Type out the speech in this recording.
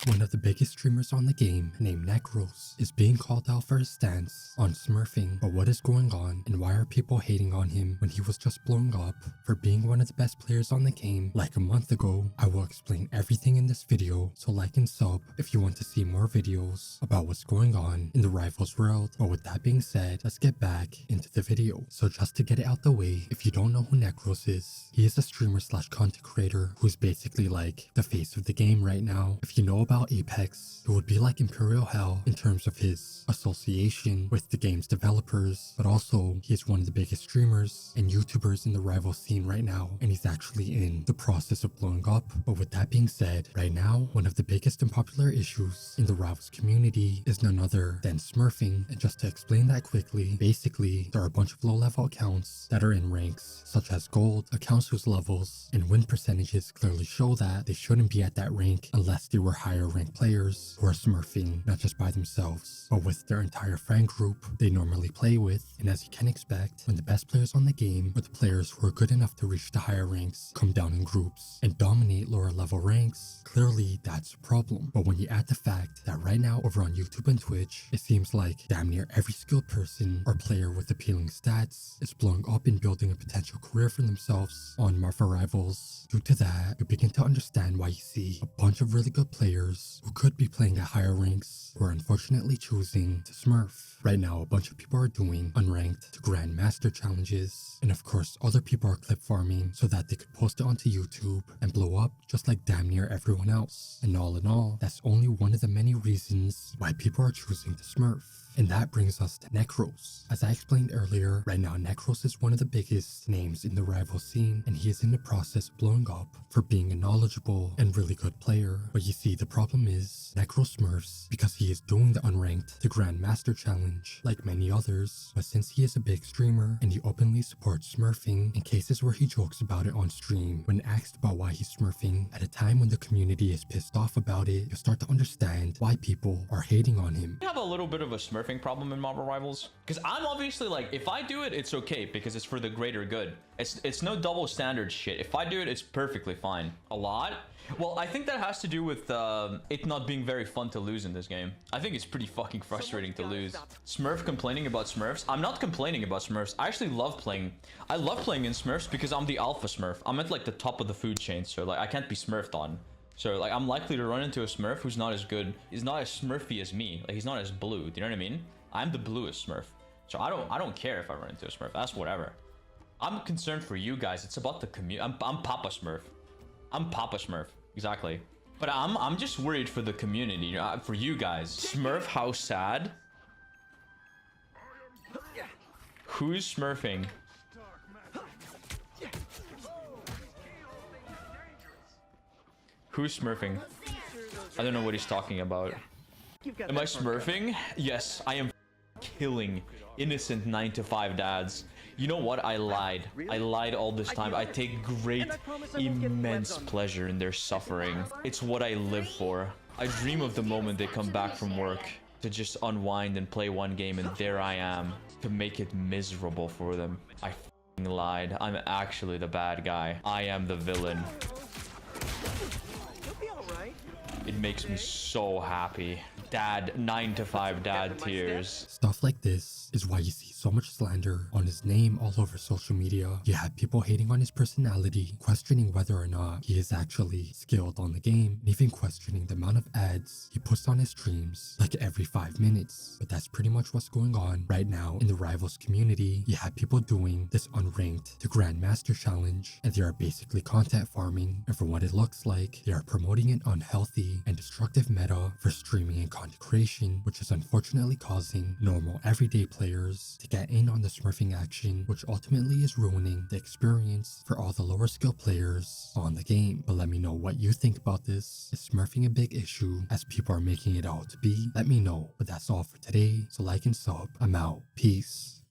One of the biggest streamers on the game, named Necros, is being called out for his stance on smurfing. But what is going on, and why are people hating on him when he was just blowing up for being one of the best players on the game like a month ago? I will explain everything in this video, so like and sub if you want to see more videos about what's going on in the Rivals world. But with that being said, let's get back into the video. So just to get it out the way, if you don't know who Necros is, he is a streamer slash content creator who's basically like the face of the game right now. If you know about Apex, it would be like Imperial Hell in terms of his association with the game's developers, but also he is one of the biggest streamers and YouTubers in the rival scene right now, and he's actually in the process of blowing up. But with that being said, right now, one of the biggest and popular issues in the Rivals community is none other than smurfing. And just to explain that quickly, basically, there are a bunch of low-level accounts that are in ranks such as gold, accounts whose levels and win percentages clearly show that they shouldn't be at that rank unless they were higher ranked players who are smurfing not just by themselves, but with their entire friend group they normally play with. And as you can expect, when the best players on the game, or the players who are good enough to reach the higher ranks, come down in groups and dominate lower level ranks, clearly that's a problem. But when you add the fact that right now over on YouTube and Twitch, it seems like damn near every skilled person or player with appealing stats is blowing up and building a potential career for themselves on Marvel Rivals. Due to that, you begin to understand why you see a bunch of really good players who could be playing at higher ranks who are unfortunately choosing to smurf. Right now, a bunch of people are doing unranked to grandmaster challenges, and of course other people are clip farming so that they could post it onto YouTube and blow up just like damn near everyone else. And all in all, that's only one of the many reasons why people are choosing to smurf. And that brings us to Necros. As I explained earlier, right now Necros is one of the biggest names in the rival scene, and he is in the process of blowing up for being a knowledgeable and really good player. But you see, the problem is Necros smurfs because he is doing the unranked to grandmaster challenge like many others. But since he is a big streamer and he openly supports smurfing in cases where he jokes about it on stream, when asked about why he's smurfing at a time when the community is pissed off about it, you'll start to understand why people are hating on him. I have a little bit of a smurfing problem in Marvel Rivals, because I'm obviously like, if I do it, it's okay because it's for the greater good. It's no double standard shit. If I do it, it's perfectly fine. A lot? Well, I think that has to do with it not being very fun to lose in this game. I think it's pretty fucking frustrating to lose. Smurf complaining about Smurfs. I'm not complaining about Smurfs. I actually love playing. I love playing in Smurfs because I'm the alpha Smurf. I'm at like the top of the food chain, so like I can't be smurfed on. So like I'm likely to run into a Smurf who's not as good, is not as smurfy as me. Like he's not as blue. Do you know what I mean? I'm the bluest Smurf. So I don't care if I run into a Smurf. That's whatever. I'm concerned for you guys. It's about the community. I'm Papa Smurf. I'm Papa Smurf. Exactly. But I'm just worried for the community, you know, for you guys. Smurf, how sad. Who's smurfing? Who's smurfing? I don't know what he's talking about. Am I smurfing? Yes, I am killing innocent 9-to-5 dads. You know what? I lied. I lied all this time. I take great, immense pleasure in their suffering. It's what I live for. I dream of the moment they come back from work to just unwind and play one game, and there I am to make it miserable for them. I f***ing lied. I'm actually the bad guy. I am the villain. It makes me so happy. Dad, 9-to-5 dad tears. Stuff like this is why you see so much slander on his name all over social media. You have people hating on his personality, questioning whether or not he is actually skilled on the game, and even questioning the amount of ads he puts on his streams like every 5 minutes. But that's pretty much what's going on right now in the Rivals community. You have people doing this unranked to grandmaster challenge, and they are basically content farming, and from what it looks like, they are promoting an unhealthy and destructive meta for streaming and content creation, which is unfortunately causing normal everyday players to get in on the smurfing action, which ultimately is ruining the experience for all the lower skill players on the game. But let me know what you think about this. Is smurfing a big issue as people are making it out to be? Let me know. But that's all for today, so like and sub. I'm out. Peace.